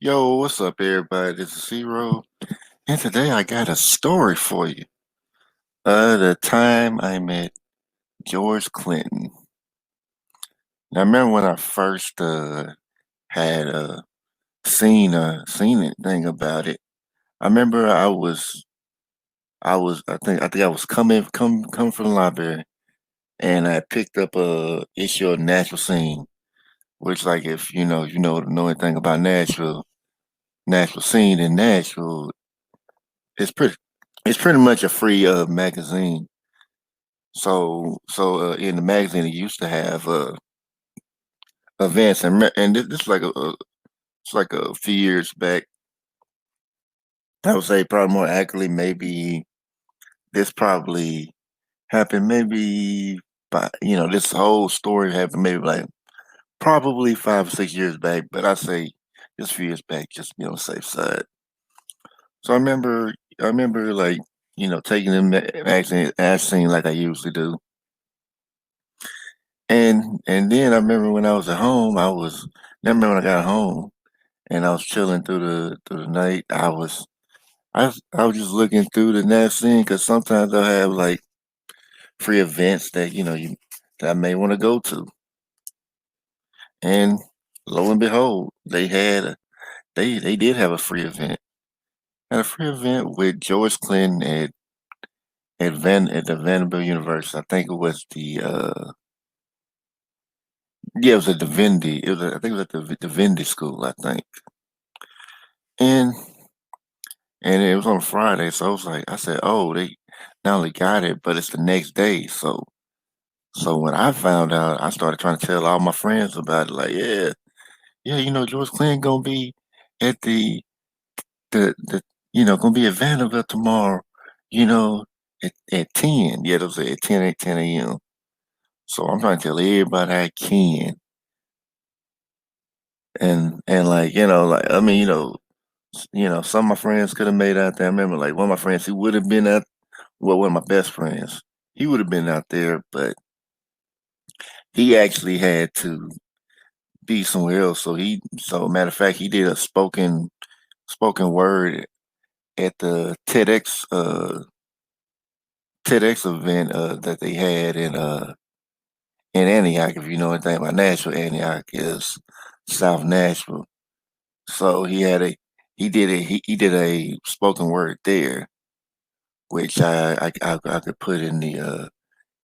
Yo, what's up, everybody? This is Zero, and today I got a story for you. The time I met George Clinton. Now, I remember when I first had seen anything about it. I remember I think I was coming from the library, and I picked up a issue of Natural Scene, which, like, if you know anything about Natural Scene in Nashville, it's pretty it's pretty much a free magazine. So in the magazine, it used to have events, and this is like it's like a few years back. I would say probably more accurately, maybe this probably happened maybe by this whole story happened maybe like probably 5 or 6 years back, but I say just a few years back, just safe side. So I remember like taking the magazine as like I usually do. And then I remember when I was at home, remember when I got home and I was chilling through the night. I was just looking through the next scene because sometimes they'll have like free events that that I may want to go to. And lo and behold, they did have a free event. Had a free event with George Clinton at the Vanderbilt University. I think it was it was a Divinity. I think it was at the Divinity School, I think. And and it was on Friday, so I said, "Oh, they not only got it, but it's the next day." So when I found out, I started trying to tell all my friends about it. Like, yeah, yeah, George Clinton gonna be at the gonna be at Vanderbilt tomorrow. You know, at 10. Yeah, it was at 10 a.m. So I'm trying to tell everybody I can, and like like I mean some of my friends could have made out there. I remember like one of my friends, he would have been out. Well, one of my best friends, he would have been out there, but he actually had to be somewhere else. So matter of fact, he did a spoken word at the TEDx event that they had in Antioch. If you know anything about Nashville, Antioch is South Nashville. So he did a spoken word there, which I could put in the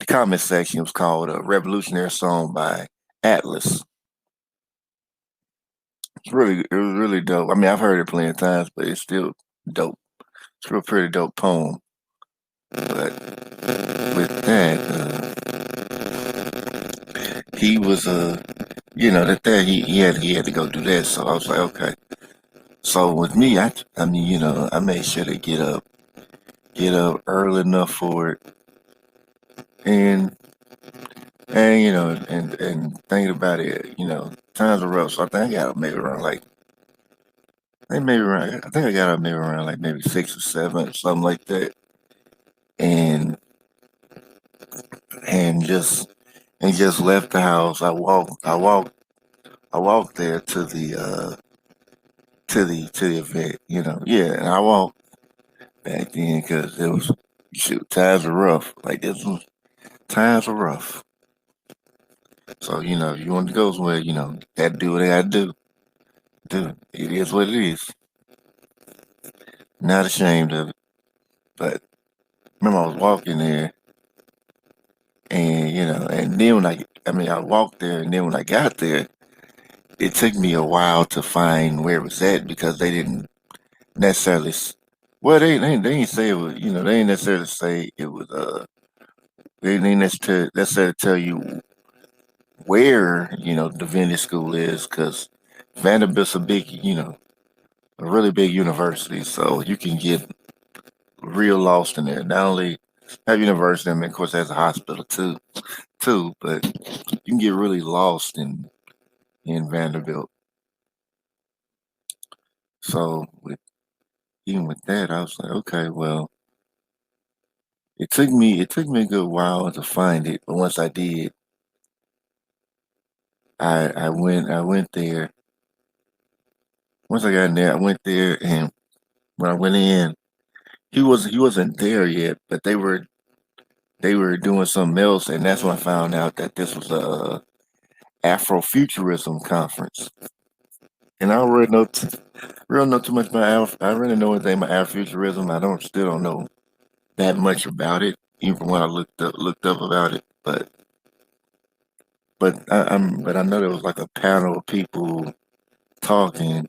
comment section. It was called a Revolutionary Song by Atlas. It was really dope. I mean, I've heard it plenty of times, but it's still dope. It's a real pretty dope poem. But with that, he was that he had to go do that. So I was like, okay. So with me, I mean, I made sure to get up early enough for it, and and thinking about it, times are rough. So I think I got up maybe around like I think I got up maybe around like maybe 6 or 7 or something like that, and and just left the house. I walked there to the event. Yeah, and I walked back then because it was shoot times were rough. Like this was times were rough. So if you want to go somewhere, gotta do what I gotta do. Do it is what it is. Not ashamed of it. But remember I was walking there, and and then I walked there, and then when I got there, it took me a while to find where it was at because they didn't necessarily. Well, they didn't say it was. They didn't necessarily say it was. They didn't necessarily tell you where the Divinity School is because Vanderbilt's a big, a really big university, so you can get real lost in there. Not only have university, I mean, of course, it has a hospital too, but you can get really lost in Vanderbilt. So even with that, I was like, okay, well, it took me a good while to find it, but once I did, I went there once I got in there, I went there, and when I went in, he wasn't there yet, but they were doing something else, and that's when I found out that this was a Afrofuturism conference. And I don't really know too much about I really know anything about Afrofuturism. I don't still don't know that much about it, even from what I looked up about it. But I know there was like a panel of people talking.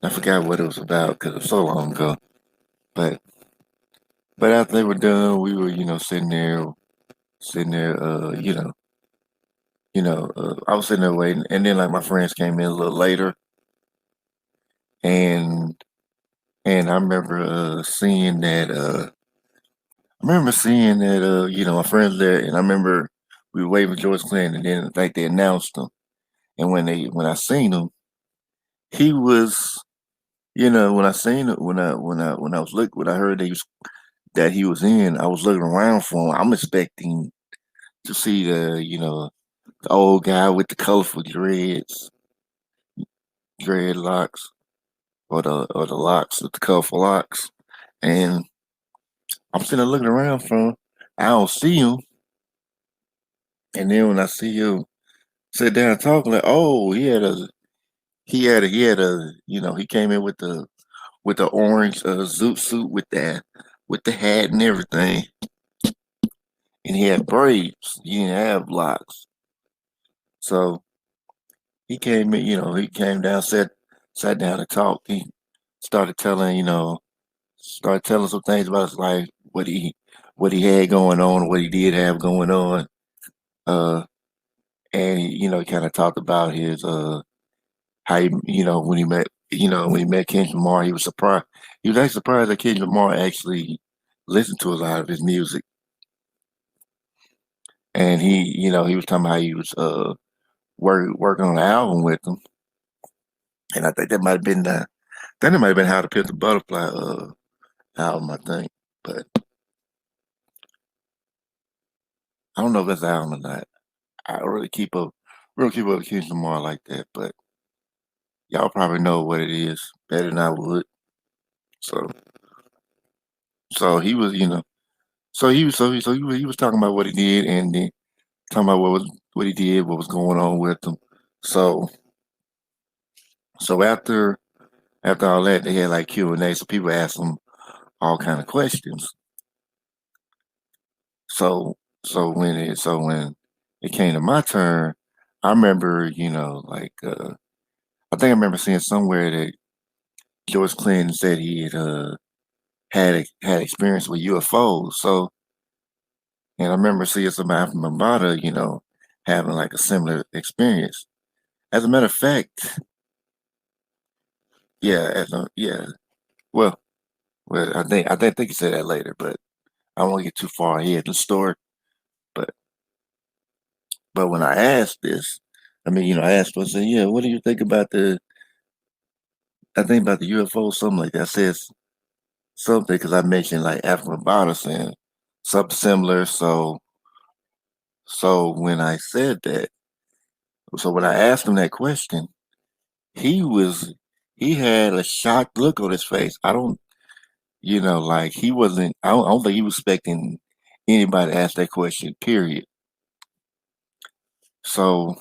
I forgot what it was about because it was so long ago. But but after they were done, we were sitting there, I was sitting there waiting, and then like my friends came in a little later, and and I remember seeing that my friends there, and I remember we were waiting for George Clinton, and then like they announced him, and when I seen him, he was when I seen it when I was when I heard that he was in, I was looking around for him. I'm expecting to see the old guy with the colorful dreadlocks, or the locks with the colorful locks, and I'm sitting there looking around for him. I don't see him, and then when I see him sit down talking, like, oh, he came in with the orange zoot suit with the hat and everything, and he had braids. He didn't have locks, so he came in. He came down, sat down to talk. He started telling you know started telling some things about his life, what he had going on, what he did have going on. Uh, and he kind of talked about his how when he met Kendrick Lamar, he was surprised. He was actually surprised that Kendrick Lamar actually listened to a lot of his music, and he was talking about how he was working on an album with him, and I think that might have been How to Pimp the Butterfly album, I think, but I don't know if that's the album or not. I don't really keep up with Kendrick Lamar like that, but y'all probably know what it is better than I would. So, so he was, you know, he was talking about what he did, and then talking about what he did, what was going on with him. So, so after all that, they had like Q&A, so people asked him all kind of questions. So, so when it came to my turn, I remember, I think I remember seeing somewhere that George Clinton said he had experience with UFOs. So, and I remember seeing somebody from Nevada, having like a similar experience. As a matter of fact, yeah, yeah. Well, I think you said that later, but I don't want to get too far ahead of the story. But but when I asked this, I asked him, I said, yeah, what do you think about I think about the UFO, something like that. I said something because I mentioned like African Bonners and something similar. So when I said that, so when I asked him that question, he was he had a shocked look on his face. I don't, like he wasn't. I don't think he was expecting anybody to ask that question. Period. So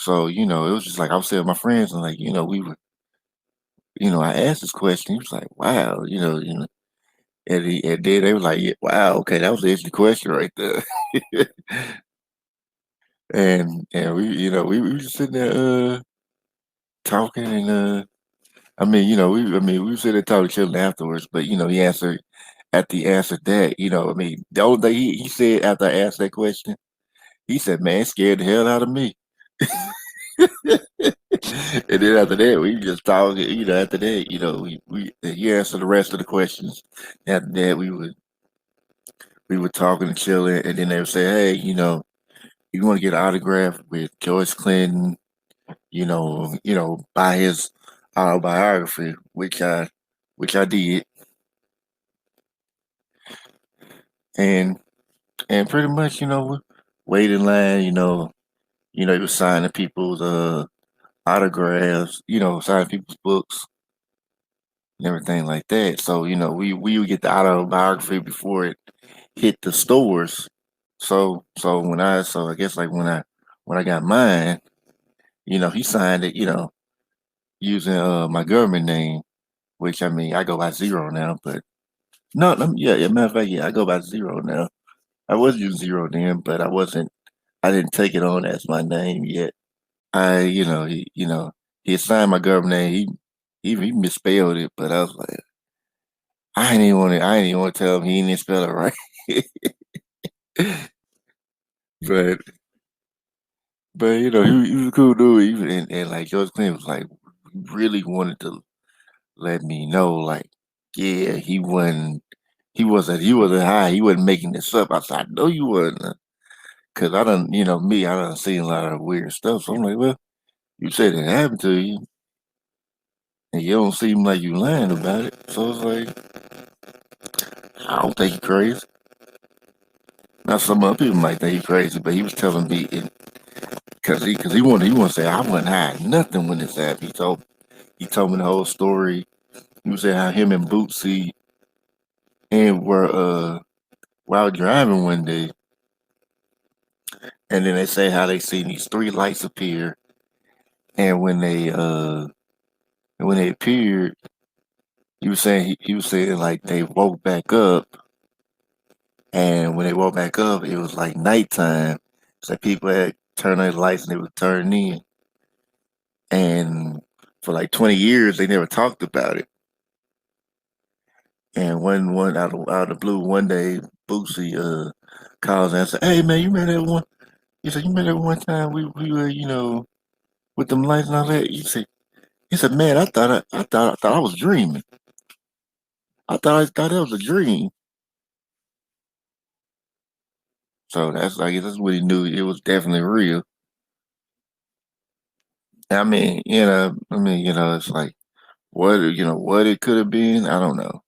it was just like I was saying with my friends, and like we were, I asked this question. He was like, "Wow," and then they were like, yeah, "Wow, okay, that was the interesting question right there." and we were just sitting there talking, and we were sitting there talking, chilling afterwards. But he answered after he answered that, the only thing he said after I asked that question, he said, "Man, it scared the hell out of me." And then after that, we just talking. After that, we he answered the rest of the questions. After that, we were talking and chilling, and then they would say, "Hey, you want to get an autograph with George Clinton? Buy his autobiography," which I did, and pretty much, wait in line. He was signing people's autographs, sign people's books and everything like that. So, we would get the autobiography before it hit the stores. So I guess like when I got mine, he signed it, using my government name, which I mean I go by Zero now, but no, yeah, matter of fact, yeah, I go by Zero now. I was using Zero then, but I didn't take it on as my name yet. He assigned my government name. He misspelled it, but I was like, I ain't even want to tell him he didn't spell it right. but he was a cool dude. And like George Clinton was like really wanted to let me know, like, yeah, he wasn't high. He wasn't making this up. I said, I know you wasn't, because I done seen a lot of weird stuff. So I'm like, well, you said it happened to you, and you don't seem like you lying about it. So it's like, I don't think you crazy. Now some other people might think he crazy, but he was telling me because he wanted to say I wasn't high nothing when this happened. He told me the whole story. He was saying how him and Bootsy and were while driving one day, and then they say how they seen these three lights appear, and when they appeared, he was saying like they woke back up, and when they woke back up, it was like nighttime. So people had turned their lights and they were turning in, and for like 20 years they never talked about it. And one out of the blue one day, Boosie calls and said, "Hey man, you remember that one?" He said, "You remember that one time we were with them lights and all that?" He said, "Man, I thought I was dreaming. I thought that was a dream." So that's what he knew. It was definitely real. It's like what it could have been. I don't know.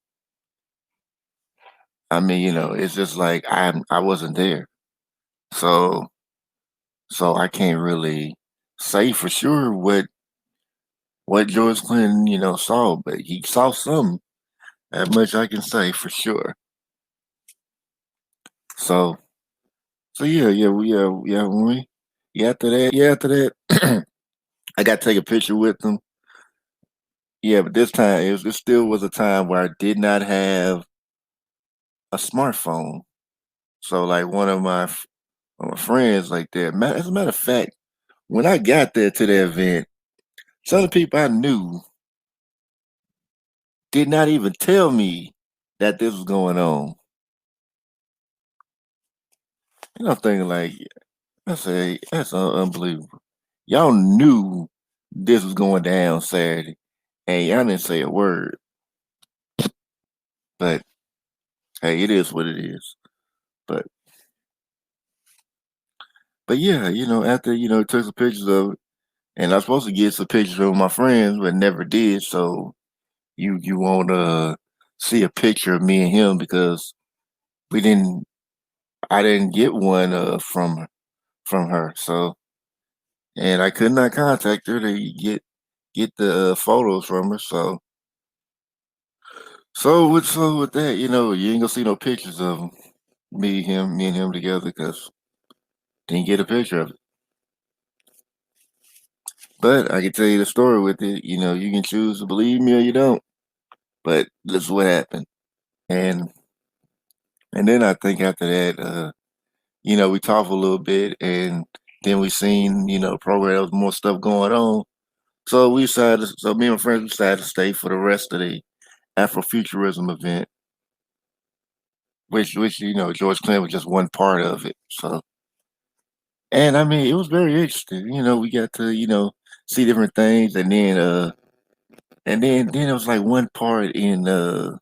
It's just like I wasn't there, so I can't really say for sure what George Clinton saw, but he saw something. That much I can say for sure. So when after that, I got to take a picture with them. Yeah, but this time it still was a time where I did not have a smartphone. So like one of my friends like that. As a matter of fact, when I got there to the event, some of the people I knew did not even tell me that this was going on. And I'm thinking like, I say that's unbelievable. Y'all knew this was going down Saturday, and y'all didn't say a word. But hey, it is what it is. But yeah, after took some pictures of it, and I was supposed to get some pictures of my friends, but never did. So you won't see a picture of me and him because we didn't. I didn't get one from her. So and I could not contact her to get the photos from her. So with that, you ain't gonna see no pictures of me and him together because didn't get a picture of it. But I can tell you the story with it. You can choose to believe me or you don't. But this is what happened. And then I think after that, we talked a little bit, and then we seen program there was more stuff going on. So me and my friends decided to stay for the rest of the Afrofuturism event, which George Clinton was just one part of it. So, and I mean, it was very interesting. We got to see different things, and then it was like one part in the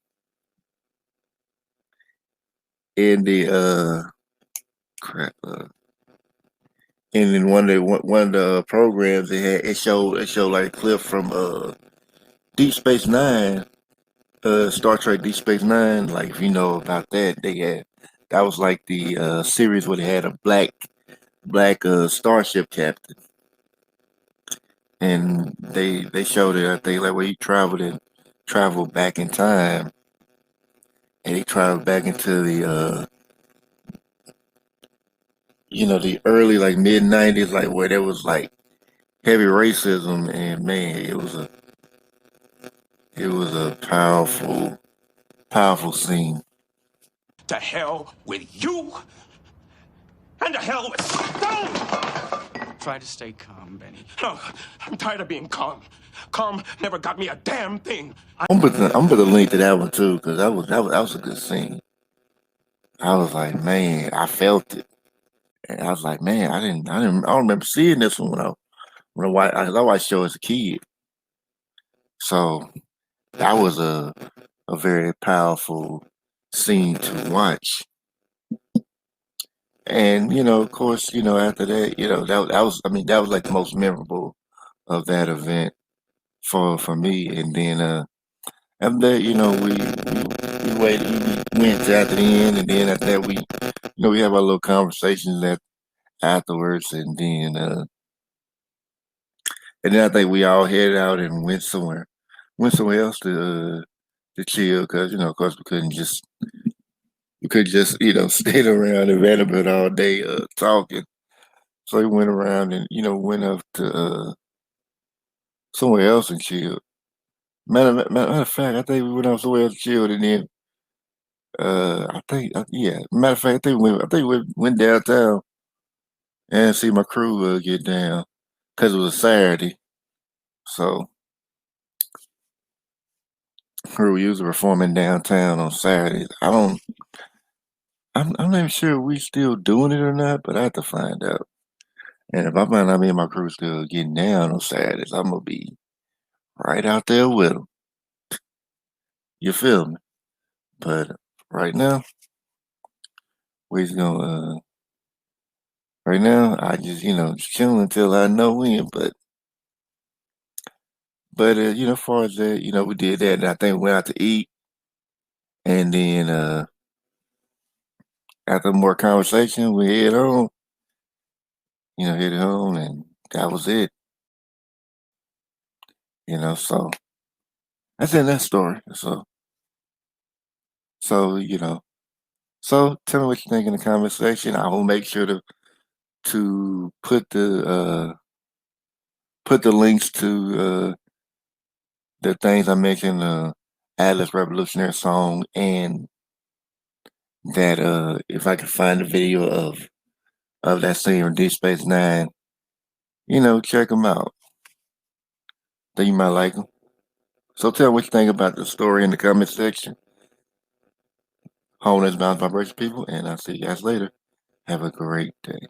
crap. And in one of the programs it showed like a clip from Deep Space Nine, Star Trek Deep Space Nine. Like if you know about that, that was like the series where they had a black starship captain, and they showed it. I think like where he traveled back in time, and he traveled back into the the early like mid 90s, like where there was like heavy racism, and man, it was a powerful scene. To hell with you, and to hell with Stone! Try to stay calm, Benny. No, I'm tired of being calm. Calm never got me a damn thing. I'm gonna link to that one too, because that was a good scene. I was like, man, I felt it, and I was like, man, I don't remember seeing this one when I watched the show as a kid. So that was a very powerful scene to watch. And of course, after that, that was like the most memorable of that event for me. And then after that, we waited, we went to after the end, and then after that, we have our little conversations afterwards, and then I think we all headed out and went somewhere else to chill, because of course we could just stay around in Vanderbilt all day talking. So we went around and went up to somewhere else and chilled. Matter of fact, I think we went out somewhere else and chilled, and then I think yeah. Matter of fact, I think we went downtown and see my crew get down, because it was a Saturday. So crew usually performing downtown on Saturdays. I'm not even sure if we still doing it or not, but I have to find out. And if I find out me and my crew still getting down on Saturdays, I'm gonna be right out there with them. You feel me? But right now, we just gonna. Right now, I just just chilling until I know when. But as far as that, we did that, and I think we went out to eat, and then after more conversation, we head home. Headed home, and that was it. So that's in that story. So tell me what you think in the comment section. I will make sure to put the links to the things I mentioned, Atlas Revolutionary Song, and that if I can find a video of that scene from Deep Space Nine, check them out. Think you might like them. So tell me what you think about the story in the comment section. Home is Bounce Vibration, people, and I'll see you guys later. Have a great day.